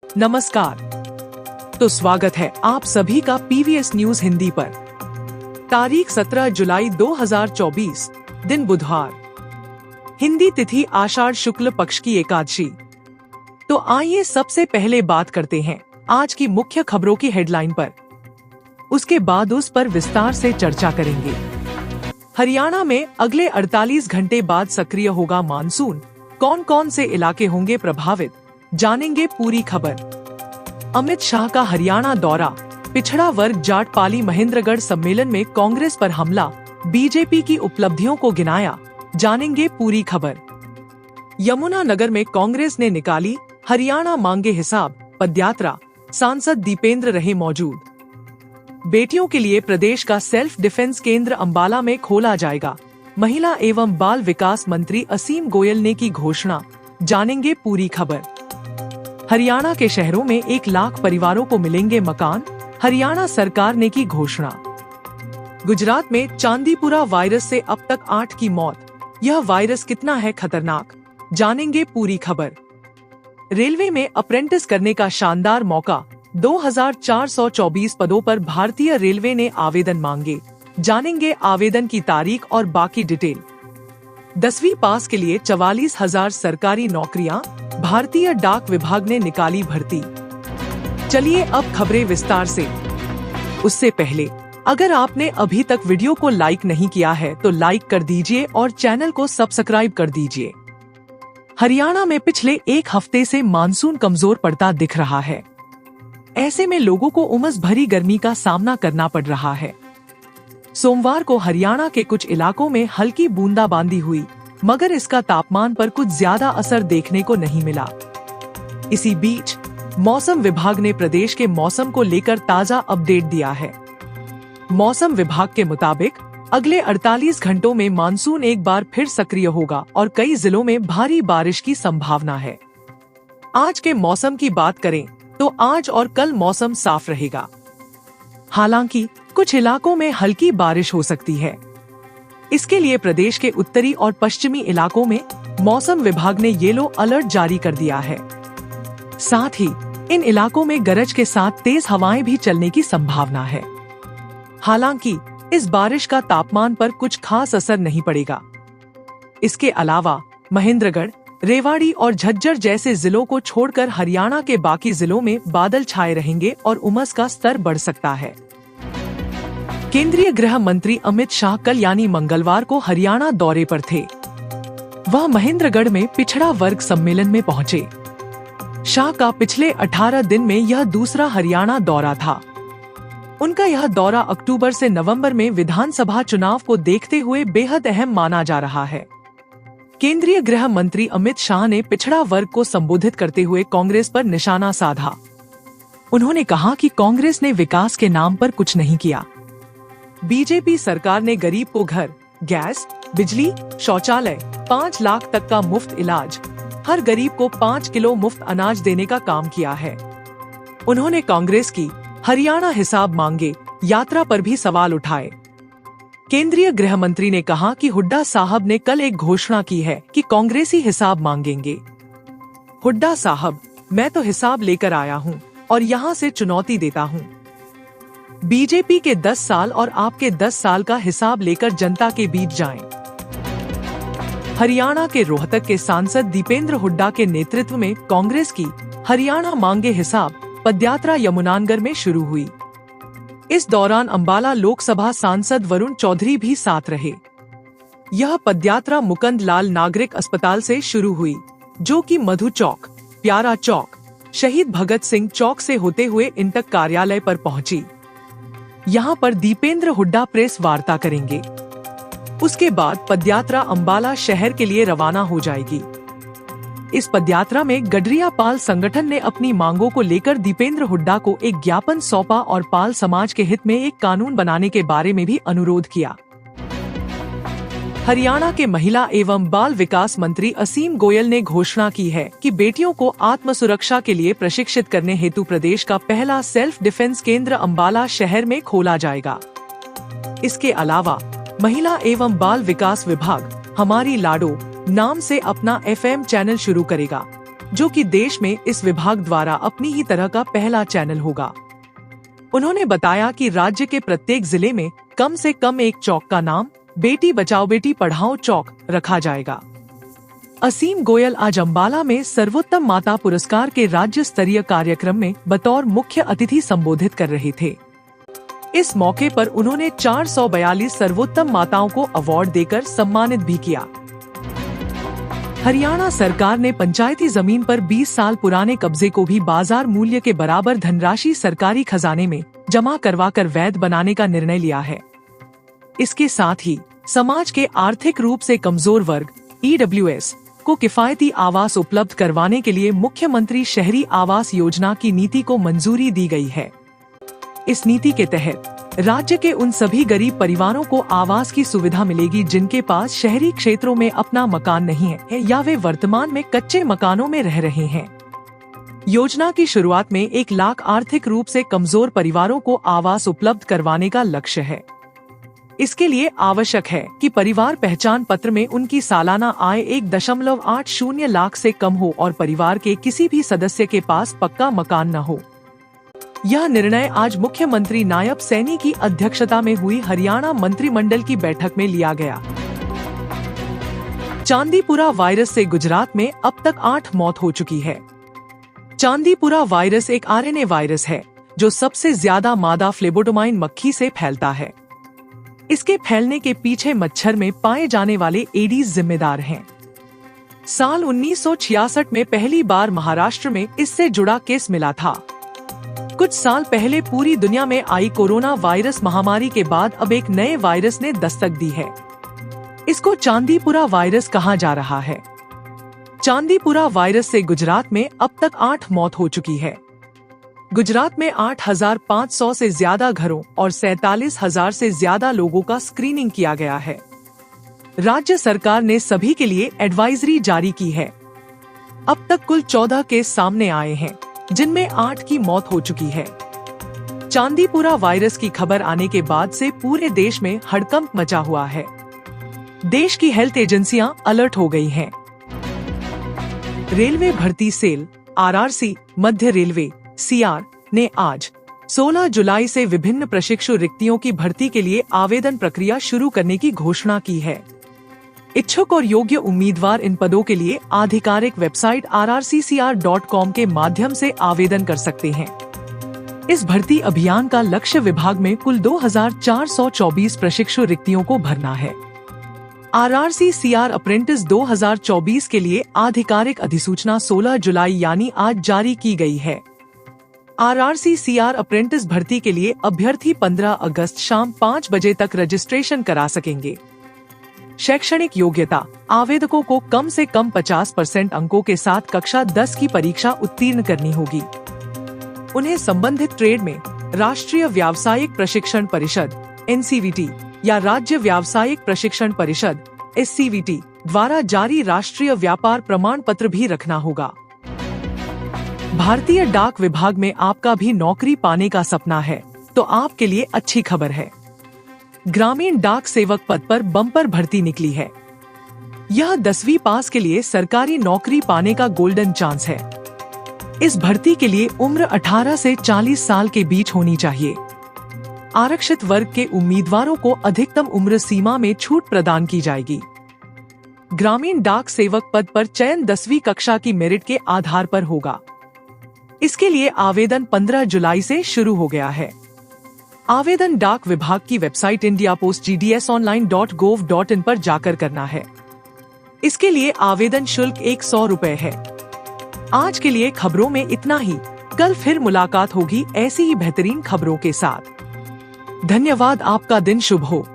नमस्कार। तो स्वागत है आप सभी का पीवीएस न्यूज हिंदी पर। तारीख 17 जुलाई 2024, दिन बुधवार। हिंदी तिथि आषाढ़ शुक्ल पक्ष की एकादशी। तो आइए सबसे पहले बात करते हैं आज की मुख्य खबरों की हेडलाइन पर। उसके बाद उस पर विस्तार से चर्चा करेंगे। हरियाणा में अगले 48 घंटे बाद सक्रिय होगा मानसून। कौन कौन से इलाके होंगे प्रभावित, जानेंगे पूरी खबर। अमित शाह का हरियाणा दौरा, पिछड़ा वर्ग जाट पाली महेंद्रगढ़ सम्मेलन में कांग्रेस पर हमला, बीजेपी की उपलब्धियों को गिनाया, जानेंगे पूरी खबर। यमुनानगर में कांग्रेस ने निकाली हरियाणा मांगे हिसाब पदयात्रा, सांसद दीपेंद्र रहे मौजूद। बेटियों के लिए प्रदेश का सेल्फ डिफेंस केंद्र अंबाला में खोला जाएगा, महिला एवं बाल विकास मंत्री असीम गोयल ने की घोषणा, जानेंगे पूरी खबर। हरियाणा के शहरों में 1 लाख परिवारों को मिलेंगे मकान, हरियाणा सरकार ने की घोषणा। गुजरात में चांदीपुरा वायरस से अब तक 8 की मौत, यह वायरस कितना है खतरनाक, जानेंगे पूरी खबर। रेलवे में अप्रेंटिस करने का शानदार मौका, 2424 पदों पर भारतीय रेलवे ने आवेदन मांगे, जानेंगे आवेदन की तारीख और बाकी डिटेल। 10वीं पास के लिए 44,000 सरकारी नौकरियां, भारतीय डाक विभाग ने निकाली भर्ती। चलिए अब खबरें विस्तार से। उससे पहले अगर आपने अभी तक वीडियो को लाइक नहीं किया है तो लाइक कर दीजिए और चैनल को सब्सक्राइब कर दीजिए। हरियाणा में पिछले 1 हफ्ते से मानसून कमजोर पड़ता दिख रहा है। ऐसे में लोगों को उमस भरी गर्मी का सामना करना पड़ रहा है। सोमवार को हरियाणा के कुछ इलाकों में हल्की बूंदाबांदी हुई, मगर इसका तापमान पर कुछ ज्यादा असर देखने को नहीं मिला। इसी बीच मौसम विभाग ने प्रदेश के मौसम को लेकर ताजा अपडेट दिया है। मौसम विभाग के मुताबिक अगले 48 घंटों में मानसून एक बार फिर सक्रिय होगा और कई जिलों में भारी बारिश की संभावना है। आज के मौसम की बात करें तो आज और कल मौसम साफ रहेगा। हालांकि कुछ इलाकों में हल्की बारिश हो सकती है। इसके लिए प्रदेश के उत्तरी और पश्चिमी इलाकों में मौसम विभाग ने येलो अलर्ट जारी कर दिया है। साथ ही इन इलाकों में गरज के साथ तेज हवाएं भी चलने की संभावना है। हालांकि इस बारिश का तापमान पर कुछ खास असर नहीं पड़ेगा। इसके अलावा महेंद्रगढ़, रेवाड़ी और झज्जर जैसे जिलों को छोड़कर हरियाणा के बाकी जिलों में बादल छाए रहेंगे और उमस का स्तर बढ़ सकता है। केंद्रीय गृह मंत्री अमित शाह कल यानी मंगलवार को हरियाणा दौरे पर थे। वह महेंद्रगढ़ में पिछड़ा वर्ग सम्मेलन में पहुंचे। शाह का पिछले 18 दिन में यह दूसरा हरियाणा दौरा था। उनका यह दौरा अक्टूबर से नवंबर में विधानसभा चुनाव को देखते हुए बेहद अहम माना जा रहा है। केंद्रीय गृह मंत्री अमित शाह ने पिछड़ा वर्ग को संबोधित करते हुए कांग्रेस पर निशाना साधा। उन्होंने कहा कि कांग्रेस ने विकास के नाम पर कुछ नहीं किया। बीजेपी सरकार ने गरीब को घर, गैस, बिजली, शौचालय, 5 लाख तक का मुफ्त इलाज, हर गरीब को 5 किलो मुफ्त अनाज देने का काम किया है। उन्होंने कांग्रेस की हरियाणा हिसाब मांगे यात्रा पर भी सवाल उठाए। केंद्रीय गृह मंत्री ने कहा कि हुड्डा साहब ने कल एक घोषणा की है कि कांग्रेसी हिसाब मांगेंगे। हुड्डा साहब, मैं तो हिसाब लेकर आया हूँ और यहाँ से चुनौती देता हूँ। बीजेपी के 10 साल और आपके 10 साल का हिसाब लेकर जनता के बीच जाएं। हरियाणा के रोहतक के सांसद दीपेंद्र हुड्डा के नेतृत्व में कांग्रेस की हरियाणा मांगे हिसाब पदयात्रा यमुनानगर में शुरू हुई। इस दौरान अंबाला लोकसभा सांसद वरुण चौधरी भी साथ रहे। यह पदयात्रा मुकुंद लाल नागरिक अस्पताल से शुरू हुई, जो कि मधु चौक, प्यारा चौक, शहीद भगत सिंह चौक से होते हुए इंटक कार्यालय पर पहुंची। यहाँ पर दीपेंद्र हुड्डा प्रेस वार्ता करेंगे। उसके बाद पदयात्रा अंबाला शहर के लिए रवाना हो जाएगी। इस पदयात्रा में गडरिया पाल संगठन ने अपनी मांगों को लेकर दीपेंद्र हुड्डा को एक ज्ञापन सौंपा और पाल समाज के हित में एक कानून बनाने के बारे में भी अनुरोध किया। हरियाणा के महिला एवं बाल विकास मंत्री असीम गोयल ने घोषणा की है कि बेटियों को आत्म सुरक्षा के लिए प्रशिक्षित करने हेतु प्रदेश का पहला सेल्फ डिफेंस केंद्र अंबाला शहर में खोला जाएगा। इसके अलावा महिला एवं बाल विकास विभाग हमारी लाडो नाम से अपना FM चैनल शुरू करेगा। जो कि देश में इस विभाग द्वारा अपनी ही तरह का पहला चैनल होगा। उन्होंने बताया कि राज्य के प्रत्येक जिले में कम से कम एक चौक का नाम बेटी बचाओ बेटी पढ़ाओ चौक रखा जाएगा। असीम गोयल आज अम्बाला में सर्वोत्तम माता पुरस्कार के राज्य स्तरीय कार्यक्रम में बतौर मुख्य अतिथि संबोधित कर रहे थे। इस मौके पर उन्होंने 442 सर्वोत्तम माताओं को अवार्ड देकर सम्मानित भी किया। हरियाणा सरकार ने पंचायती जमीन पर 20 साल पुराने कब्जे को भी बाजार मूल्य के बराबर धनराशि सरकारी खजाने में जमा करवाकर वैध बनाने का निर्णय लिया है। इसके साथ ही समाज के आर्थिक रूप से कमजोर वर्ग EWS को किफायती आवास उपलब्ध करवाने के लिए मुख्यमंत्री शहरी आवास योजना की नीति को मंजूरी दी गई है। इस नीति के तहत राज्य के उन सभी गरीब परिवारों को आवास की सुविधा मिलेगी जिनके पास शहरी क्षेत्रों में अपना मकान नहीं है या वे वर्तमान में कच्चे मकानों में रह रहे हैं। योजना की शुरुआत में 1 लाख आर्थिक रूप से कमजोर परिवारों को आवास उपलब्ध करवाने का लक्ष्य है। इसके लिए आवश्यक है कि परिवार पहचान पत्र में उनकी सालाना आय 1.80 लाख से कम हो और परिवार के किसी भी सदस्य के पास पक्का मकान न हो। यह निर्णय आज मुख्यमंत्री नायब सैनी की अध्यक्षता में हुई हरियाणा मंत्रिमंडल की बैठक में लिया गया। चांदीपुरा वायरस से गुजरात में अब तक 8 मौत हो चुकी है। चांदीपुरा वायरस एक RNA वायरस है जो सबसे ज्यादा मादा फ्लेबोटोमाइन मक्खी से फैलता है। इसके फैलने के पीछे मच्छर में पाए जाने वाले एडीज जिम्मेदार हैं। साल 1966 में पहली बार महाराष्ट्र में इससे जुड़ा केस मिला था। कुछ साल पहले पूरी दुनिया में आई कोरोना वायरस महामारी के बाद अब एक नए वायरस ने दस्तक दी है। इसको चांदीपुरा वायरस कहा जा रहा है। चांदीपुरा वायरस से गुजरात में अब तक 8 मौत हो चुकी है। गुजरात में 8,500 से ज्यादा घरों और 47,000 से ज्यादा लोगों का स्क्रीनिंग किया गया है। राज्य सरकार ने सभी के लिए एडवाइजरी जारी की है। अब तक कुल 14 केस सामने आए हैं, जिनमें 8 की मौत हो चुकी है। चांदीपुरा वायरस की खबर आने के बाद से पूरे देश में हड़कंप मचा हुआ है। देश की हेल्थ एजेंसियां अलर्ट हो गई हैं। रेलवे भर्ती सेल RRC, मध्य रेलवे CR ने आज 16 जुलाई से विभिन्न प्रशिक्षु रिक्तियों की भर्ती के लिए आवेदन प्रक्रिया शुरू करने की घोषणा की है। इच्छुक और योग्य उम्मीदवार इन पदों के लिए आधिकारिक वेबसाइट rrccr.com के माध्यम से आवेदन कर सकते हैं। इस भर्ती अभियान का लक्ष्य विभाग में कुल 2,424 प्रशिक्षु रिक्तियों को भरना है। RRCCR अप्रेंटिस 2024 के लिए आधिकारिक अधिसूचना 16 जुलाई यानी आज जारी की गई है। RRCCR अप्रेंटिस भर्ती के लिए अभ्यर्थी 15 अगस्त शाम 5 बजे तक रजिस्ट्रेशन करा सकेंगे। शैक्षणिक योग्यता: आवेदकों को कम से कम 50% अंकों के साथ कक्षा 10 की परीक्षा उत्तीर्ण करनी होगी। उन्हें संबंधित ट्रेड में राष्ट्रीय व्यावसायिक प्रशिक्षण परिषद NCVT या राज्य व्यावसायिक प्रशिक्षण परिषद SCVT द्वारा जारी राष्ट्रीय व्यापार प्रमाण पत्र भी रखना होगा। भारतीय डाक विभाग में आपका भी नौकरी पाने का सपना है तो आपके लिए अच्छी खबर है। ग्रामीण डाक सेवक पद पर बम्पर भर्ती निकली है। यह 10वीं पास के लिए सरकारी नौकरी पाने का गोल्डन चांस है। इस भर्ती के लिए उम्र 18 से 40 साल के बीच होनी चाहिए। आरक्षित वर्ग के उम्मीदवारों को अधिकतम उम्र सीमा में छूट प्रदान की जाएगी। ग्रामीण डाक सेवक पद पर चयन 10वीं कक्षा की मेरिट के आधार पर होगा। इसके लिए आवेदन 15 जुलाई से शुरू हो गया है। आवेदन डाक विभाग की वेबसाइट indiapostsgdsonline.gov.in पर जाकर करना है। इसके लिए आवेदन शुल्क 100 रुपए है। आज के लिए खबरों में इतना ही। कल फिर मुलाकात होगी ऐसी ही बेहतरीन खबरों के साथ। धन्यवाद। आपका दिन शुभ हो।